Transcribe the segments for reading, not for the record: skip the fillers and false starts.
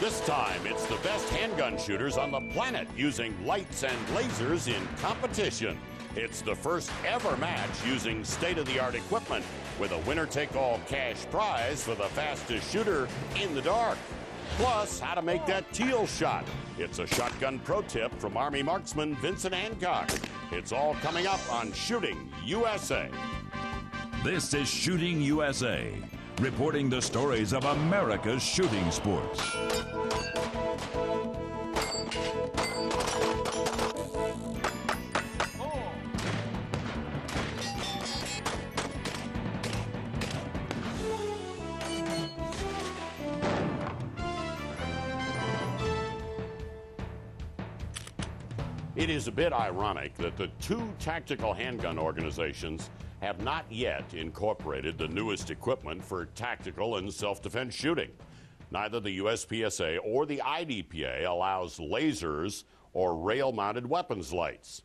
This time, it's the best handgun shooters on the planet using lights and lasers in competition. It's the first ever match using state-of-the-art equipment with a winner-take-all cash prize for the fastest shooter in the dark. Plus, how to make that teal shot. It's a shotgun pro tip from Army marksman Vincent Hancock. It's all coming up on Shooting USA. This is Shooting USA, reporting the stories of America's shooting sports. It is a bit ironic that the two tactical handgun organizations have not yet incorporated the newest equipment for tactical and self-defense shooting. Neither the USPSA or the IDPA allows lasers or rail-mounted weapons lights.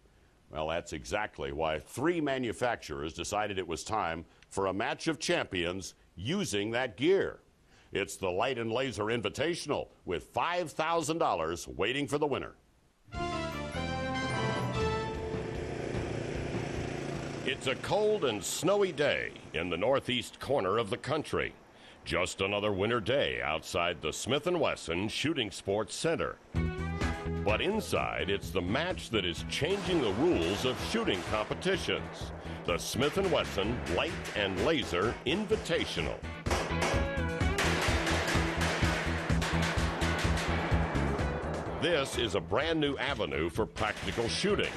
Well, that's exactly why three manufacturers decided it was time for a match of champions using that gear. It's the Light and Laser Invitational with $5,000 waiting for the winner. It's a cold and snowy day in the northeast corner of the country. Just another winter day outside the Smith & Wesson Shooting Sports Center. But inside, it's the match that is changing the rules of shooting competitions. The Smith & Wesson Light and Laser Invitational. This is a brand new avenue for practical shooting.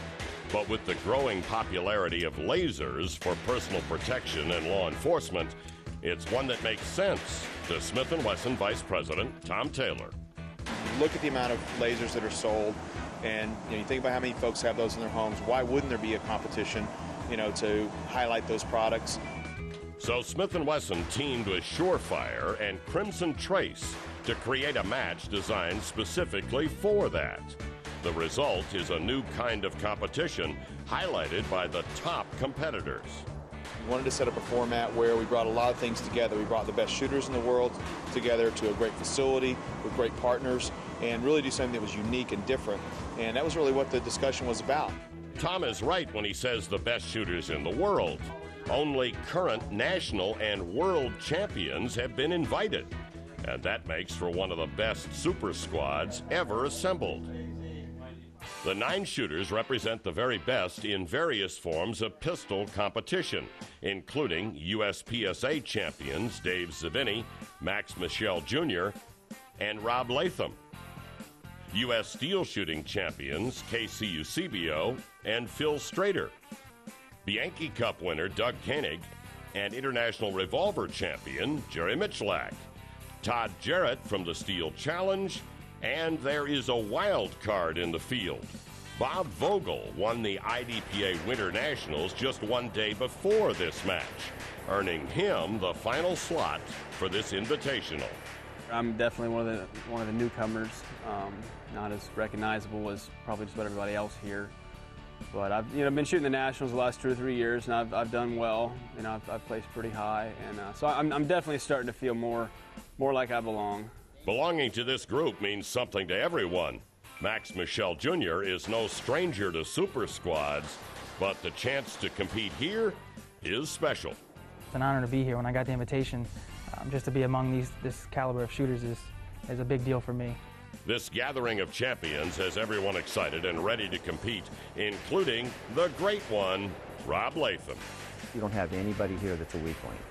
But with the growing popularity of lasers for personal protection and law enforcement, it's one that makes sense to Smith & Wesson Vice President Tom Taylor. Look at the amount of lasers that are sold, and you think about how many folks have those in their homes. Why wouldn't there be a competition, to highlight those products? So Smith & Wesson teamed with Surefire and Crimson Trace to create a match designed specifically for that. The result is a new kind of competition highlighted by the top competitors. We wanted to set up a format where we brought a lot of things together. We brought the best shooters in the world together to a great facility with great partners and really do something that was unique and different. And that was really what the discussion was about. Tom is right when he says the best shooters in the world. Only current national and world champions have been invited. And that makes for one of the best super squads ever assembled. The 9 shooters represent the very best in various forms of pistol competition, including USPSA champions Dave Zavini, Max Michel Jr., and Rob Latham. U.S. steel shooting champions Casey Eusebio and Phil Strader. Bianchi Cup winner Doug Koenig, and international revolver champion Jerry Michalak. Todd Jarrett from the Steel Challenge. And there is a wild card in the field. Bob Vogel won the IDPA Winter Nationals just one day before this match, earning him the final slot for this invitational. I'm definitely one of the newcomers, not as recognizable as probably just about everybody else here. But I've been shooting the Nationals the last 2 or 3 years, and I've done well. I've placed pretty high, and so I'm definitely starting to feel more like I belong. Belonging to this group means something to everyone. Max Michel Jr. is no stranger to super squads, but the chance to compete here is special. It's an honor to be here. When I got the invitation, just to be among this caliber of shooters is a big deal for me. This gathering of champions has everyone excited and ready to compete, including the great one, Rob Latham. You don't have anybody here that's a weak link.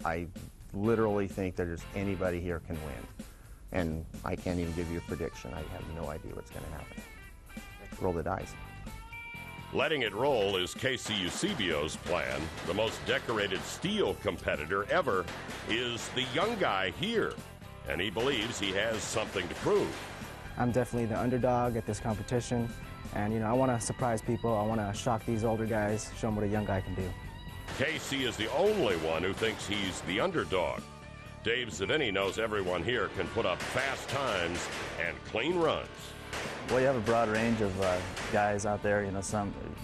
I literally think that there's anybody here can win. And I can't even give you a prediction. I have no idea what's going to happen. Roll the dice. Letting it roll is Casey Eusebio's plan. The most decorated steel competitor ever is the young guy here, and he believes he has something to prove. I'm definitely the underdog at this competition, and I want to surprise people. I want to shock these older guys, show them what a young guy can do. Casey is the only one who thinks he's the underdog. Dave Zavini knows everyone here can put up fast times and clean runs. Well, you have a broad range of guys out there.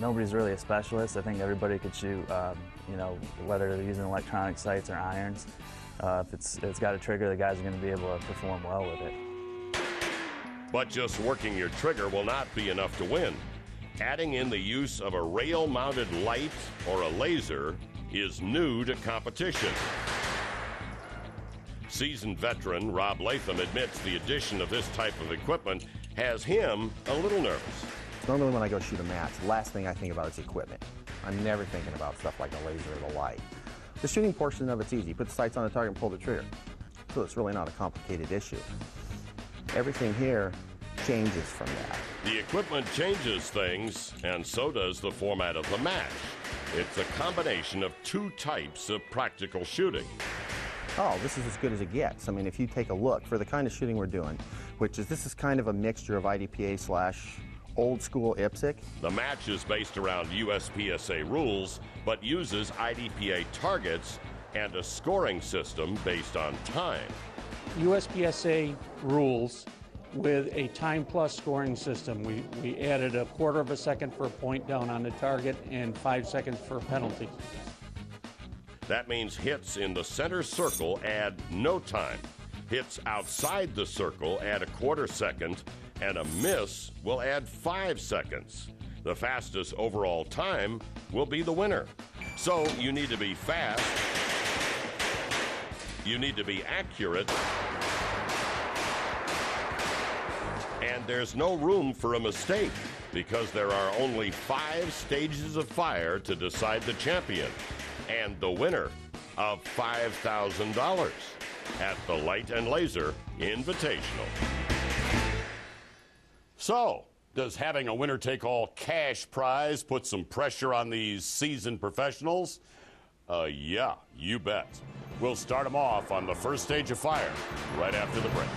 Nobody's really a specialist. I think everybody could shoot, whether they're using electronic sights or irons. If it's got a trigger, the guys are going to be able to perform well with it. But just working your trigger will not be enough to win. Adding in the use of a rail-mounted light or a laser is new to competition. Seasoned veteran Rob Latham admits the addition of this type of equipment has him a little nervous. Normally when I go shoot a match, the last thing I think about is equipment. I'm never thinking about stuff like the laser or the light. The shooting portion of it's easy. Put the sights on the target and pull the trigger. So it's really not a complicated issue. Everything here changes from that. The equipment changes things, and so does the format of the match. It's a combination of two types of practical shooting. Oh, this is as good as it gets. I mean, if you take a look for the kind of shooting we're doing, this is kind of a mixture of IDPA / old school IPSC. The match is based around USPSA rules, but uses IDPA targets and a scoring system based on time. USPSA rules with a time plus scoring system. We added a 1/4 of a second for a point down on the target and 5 seconds for a penalty. That means hits in the center circle add no time. Hits outside the circle add a 1/4 second, and a miss will add 5 seconds. The fastest overall time will be the winner. So you need to be fast, you need to be accurate, and there's no room for a mistake because there are only 5 stages of fire to decide the champion and the winner of $5,000 at the Light and Laser Invitational. So, does having a winner-take-all cash prize put some pressure on these seasoned professionals? Yeah, you bet. We'll start them off on the first stage of fire right after the break.